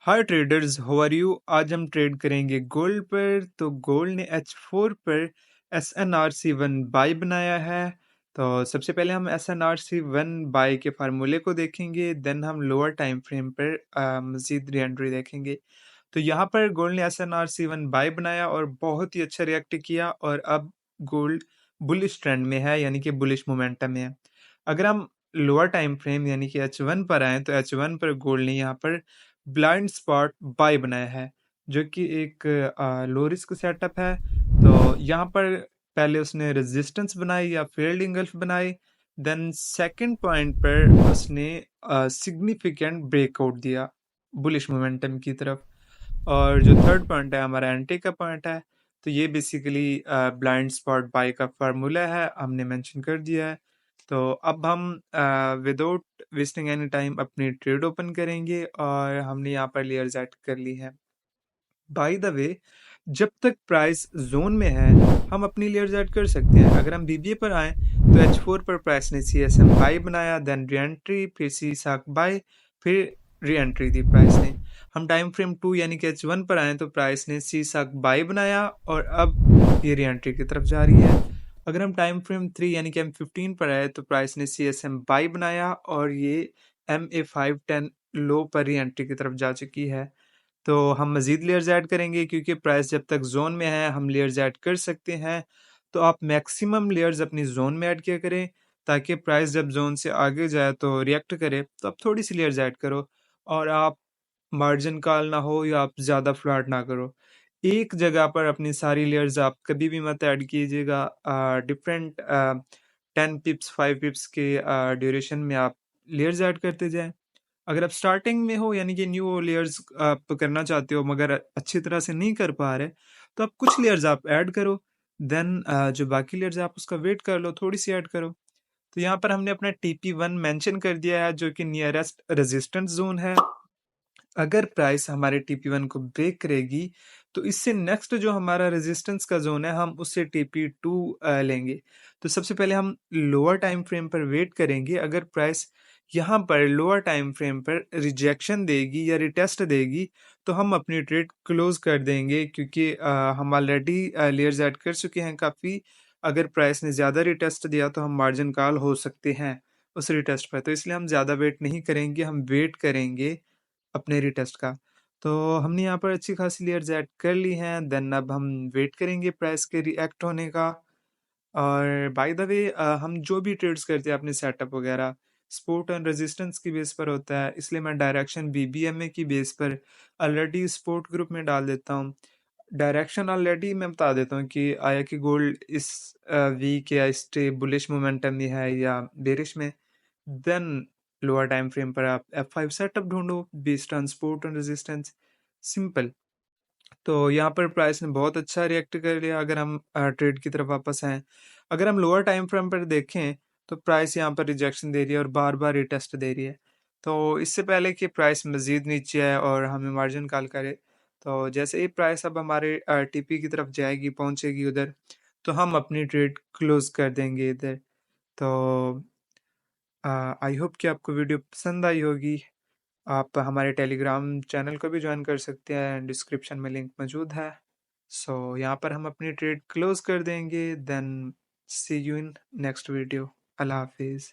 Hi traders, how are you. आज हम trade करेंगे गोल्ड पर। तो गोल्ड ने H4 पर SNRC1 बाय बनाया है। तो सबसे पहले हम SNRC1 बाय के फार्मूले को देखेंगे, देन हम लोअर टाइम फ्रेम पर मजीद री देखेंगे। तो यहाँ पर गोल्ड ने SNRC1 बाय बनाया और बहुत ही अच्छा रिएक्ट किया और अब गोल्ड बुलिश ट्रेंड में है, यानी कि बुलिश मोमेंटम में है। अगर हम लोअर टाइम फ्रेम यानी कि H1 पर आए तो H1 पर गोल्ड ने यहाँ पर ब्लाइंड स्पॉट बाय बनाया है, जो कि एक लो रिस्क सेटअप है। तो यहाँ पर पहले उसने रेजिस्टेंस बनाई या फेल्ड इंगल्फ बनाई, देन सेकंड पॉइंट पर उसने सिग्निफिकेंट ब्रेकआउट दिया बुलिश मोमेंटम की तरफ। और जो थर्ड पॉइंट है हमारा एंट्री का पॉइंट है। तो ये बेसिकली ब्लाइंड स्पॉट बाय का फार्मूला है, हमने मेंशन कर दिया है। तो अब हम विदाउट वेस्टिंग एनी टाइम अपनी ट्रेड ओपन करेंगे और हमने यहाँ पर लेयर्स ऐड कर ली है। बाय द वे, जब तक प्राइस जोन में है हम अपनी लेयर्स ऐड कर सकते हैं। अगर हम बीबीए पर आए तो H4 पर प्राइस ने CSM बाय बनाया, देन री एंट्री, फिर सी साक बाय, फिर री एंट्री दी प्राइस ने। हम टाइम फ्रेम 2 यानी कि H1 पर आए तो प्राइस ने सी साक बाय बनाया और अब ये री एंट्री की तरफ जा रही है। अगर हम टाइम फ्रेम 3 यानी कि M15 पर आए तो प्राइस ने CSM बाय बनाया और ये MA510 लो पर री एंट्री की तरफ जा चुकी है। तो हम मज़ीद लेयर्स ऐड करेंगे क्योंकि प्राइस जब तक जोन में है हम लेयर्स ऐड कर सकते हैं। तो आप मैक्सिमम लेयर्स अपनी जोन में ऐड किया करें, ताकि प्राइस जब जोन से आगे जाए तो रिएक्ट करे। तो आप थोड़ी सी लेयर्स ऐड करो और आप मार्जिन कॉल ना हो या आप ज़्यादा फ्लैट ना करो। एक जगह पर अपनी सारी लेयर्स आप कभी भी मत ऐड कीजिएगा। डिफरेंट 10 पिप्स 5 पिप्स के ड्यूरेशन में आप लेयर्स ऐड करते जाएं। अगर आप स्टार्टिंग में हो यानी कि न्यू लेयर्स आप करना चाहते हो मगर अच्छी तरह से नहीं कर पा रहे, तो आप कुछ लेयर्स आप ऐड करो, देन जो बाकी लेयर्स है आप उसका वेट कर लो, थोड़ी सी ऐड करो। तो यहाँ पर हमने अपना TP1 मेंशन कर दिया है, जो कि नियरेस्ट रेजिस्टेंस जोन है। अगर प्राइस हमारे TP1 को ब्रेक करेगी तो इससे नेक्स्ट जो हमारा रेजिस्टेंस का जोन है हम उससे TP2 लेंगे। तो सबसे पहले हम लोअर टाइम फ्रेम पर वेट करेंगे। अगर प्राइस यहाँ पर लोअर टाइम फ्रेम पर रिजेक्शन देगी या रिटेस्ट देगी तो हम अपनी ट्रेड क्लोज कर देंगे, क्योंकि हम ऑलरेडी लेयर्स ऐड कर चुके हैं काफ़ी। अगर प्राइस ने ज़्यादा रिटेस्ट दिया तो हम मार्जिन कॉल हो सकते हैं उस रिटेस्ट पर। तो इसलिए हम ज़्यादा वेट नहीं करेंगे, हम वेट करेंगे अपने रीटेस्ट का। तो हमने यहाँ पर अच्छी खासी लेयर्स ऐड कर ली हैं, देन अब हम वेट करेंगे प्राइस के रिएक्ट होने का। और बाय द वे, हम जो भी ट्रेड्स करते हैं अपने सेटअप वगैरह सपोर्ट एंड रेजिस्टेंस की बेस पर होता है, इसलिए मैं डायरेक्शन BBMA की बेस पर ऑलरेडी सपोर्ट ग्रुप में डाल देता हूँ। डायरेक्शन ऑलरेडी मैं बता देता हूँ कि आया कि गोल्ड इस वीक या स्टे बुलिश मोमेंटम में है या बेरिश में। देन लोअर टाइम फ्रेम पर आप F5 सेटअप ढूंढो based on support and resistance. Simple. तो यहाँ पर प्राइस ने बहुत अच्छा रिएक्ट कर लिया। अगर हम ट्रेड की तरफ वापस आएँ, अगर हम लोअर टाइम फ्रेम पर देखें तो प्राइस यहाँ पर रिजेक्शन दे रही है और बार बार रिटेस्ट दे रही है। तो इससे पहले कि प्राइस मज़ीद नीचे आए और हमें मार्जिन कॉल करे, तो जैसे ही प्राइस अब हमारे TP की तरफ जाएगी, पहुँचेगी उधर, तो हम अपनी ट्रेड क्लोज कर देंगे इधर। तो आई होप कि आपको वीडियो पसंद आई होगी। आप हमारे टेलीग्राम चैनल को भी ज्वाइन कर सकते हैं, डिस्क्रिप्शन में लिंक मौजूद है। सो यहाँ पर हम अपनी ट्रेड क्लोज कर देंगे, then see you in next video. अल्लाह हाफिज़।